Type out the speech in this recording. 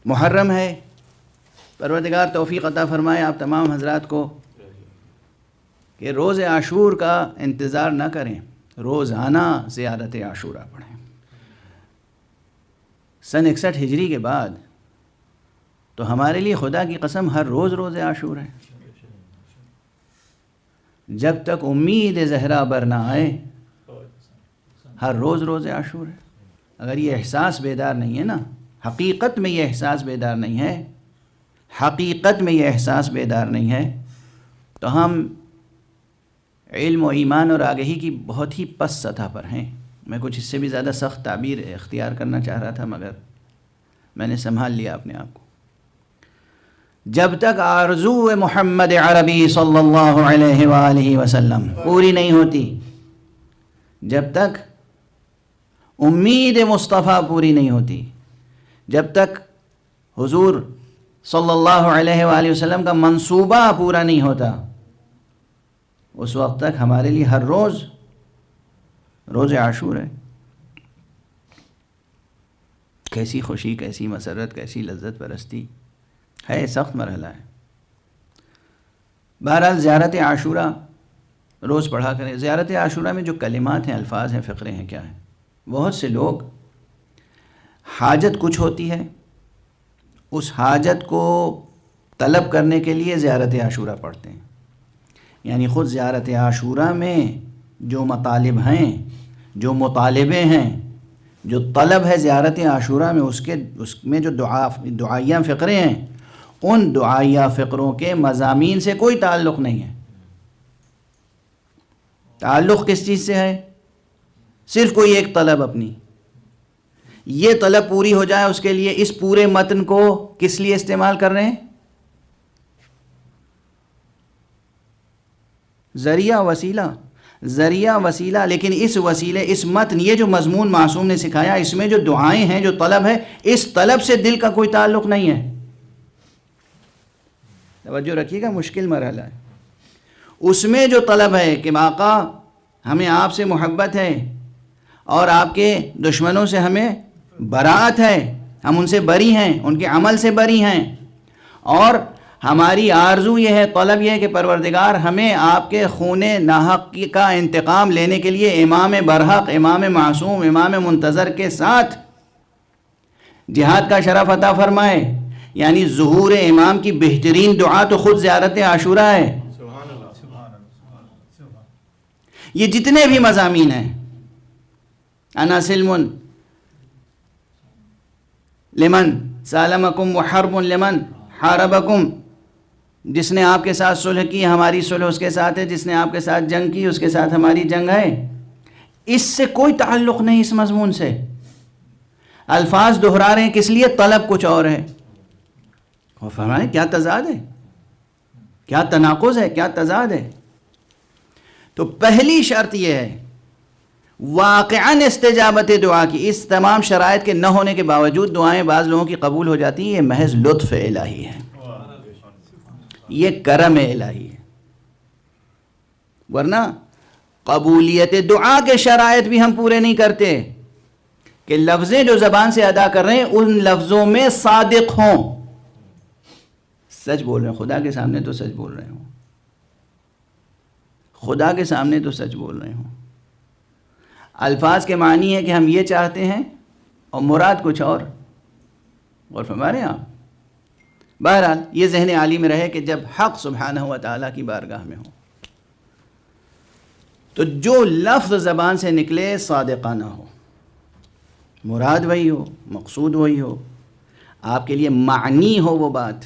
محرم ہے، پروردگار توفیق عطا فرمائے آپ تمام حضرات کو کہ روز عاشور کا انتظار نہ کریں، روزانہ زیارت عاشورہ پڑھیں۔ سن 61 ہجری کے بعد تو ہمارے لیے خدا کی قسم ہر روز روز عاشور ہے، جب تک امید زہرا بر نہ آئے ہر روز روز عاشور ہے۔ اگر یہ احساس بیدار نہیں ہے نا، حقیقت میں یہ احساس بیدار نہیں ہے، حقیقت میں یہ احساس بیدار نہیں ہے، تو ہم علم و ایمان اور آگہی کی بہت ہی پس سطح پر ہیں۔ میں کچھ اس سے بھی زیادہ سخت تعبیر اختیار کرنا چاہ رہا تھا، مگر میں نے سنبھال لیا اپنے آپ کو۔ جب تک آرزو محمد عربی صلی اللہ علیہ وآلہ وسلم پوری نہیں ہوتی، جب تک امید مصطفیٰ پوری نہیں ہوتی، جب تک حضور صلی اللہ علیہ وآلہ وسلم کا منصوبہ پورا نہیں ہوتا، اس وقت تک ہمارے لیے ہر روز روز عاشور ہے۔ کیسی خوشی، کیسی مسرت، کیسی لذت پرستی ہے، سخت مرحلہ ہے۔ بہرحال زیارت عاشورہ روز پڑھا کریں۔ زیارت عاشورہ میں جو کلمات ہیں، الفاظ ہیں، فقرے ہیں، کیا ہیں؟ بہت سے لوگ حاجت کچھ ہوتی ہے، اس حاجت کو طلب کرنے کے لیے زیارت عاشورہ پڑھتے ہیں، یعنی خود زیارت عاشورہ میں جو مطالب ہیں، جو مطالبے ہیں، جو طلب ہے زیارت عاشورہ میں، اس میں جو دعائیہ فقرے ہیں، ان دعائیہ فقروں کے مضامین سے کوئی تعلق نہیں ہے۔ تعلق کس چیز سے ہے؟ صرف کوئی ایک طلب اپنی، یہ طلب پوری ہو جائے، اس کے لیے اس پورے متن کو کس لیے استعمال کر رہے ہیں؟ ذریعہ وسیلہ، لیکن اس وسیلے، اس متن، یہ جو مضمون معصوم نے سکھایا، اس میں جو دعائیں ہیں، جو طلب ہے، اس طلب سے دل کا کوئی تعلق نہیں ہے۔ توجہ رکھیے گا، مشکل مرحلہ ہے۔ اس میں جو طلب ہے کہ آقا ہمیں آپ سے محبت ہے اور آپ کے دشمنوں سے ہمیں براعت ہے، ہم ان سے بری ہیں، ان کے عمل سے بری ہیں، اور ہماری آرزو یہ ہے، طلب یہ ہے کہ پروردگار ہمیں آپ کے خون ناحق کا انتقام لینے کے لیے امام برحق، امام معصوم، امام منتظر کے ساتھ جہاد کا شرف عطا فرمائے۔ یعنی ظہور امام کی بہترین دعا تو خود زیارت عاشورہ ہے۔ یہ جتنے بھی مضامین ہیں، انا سلم لمن سالمکم وحرب لمن حاربکم، جس نے آپ کے ساتھ صلح کی ہماری صلح اس کے ساتھ ہے، جس نے آپ کے ساتھ جنگ کی اس کے ساتھ ہماری جنگ ہے۔ اس سے کوئی تعلق نہیں، اس مضمون سے۔ الفاظ دہرا رہے ہیں، کس لیے؟ طلب کچھ اور ہے۔ اور فرمائیں کیا تضاد ہے، کیا تناقض ہے، کیا تضاد ہے۔ تو پہلی شرط یہ ہے واقعاً استجابت دعا کی۔ اس تمام شرائط کے نہ ہونے کے باوجود دعائیں بعض لوگوں کی قبول ہو جاتی ہیں، یہ محض لطف الہی ہے، یہ کرم الہی ہے۔ ورنہ قبولیت دعا کے شرائط بھی ہم پورے نہیں کرتے کہ لفظیں جو زبان سے ادا کر رہے ہیں ان لفظوں میں صادق ہوں، سچ بول رہے ہیں، خدا کے سامنے تو سچ بول رہے ہوں، خدا کے سامنے تو سچ بول رہے ہوں۔ الفاظ کے معنی ہے کہ ہم یہ چاہتے ہیں اور مراد کچھ اور فرما رہے ہیں آپ۔ بہرحال یہ ذہن عالی میں رہے کہ جب حق سبحانہ و تعالیٰ کی بارگاہ میں ہو تو جو لفظ زبان سے نکلے صادقانہ ہو، مراد وہی ہو، مقصود وہی ہو، آپ کے لیے معنی ہو وہ بات۔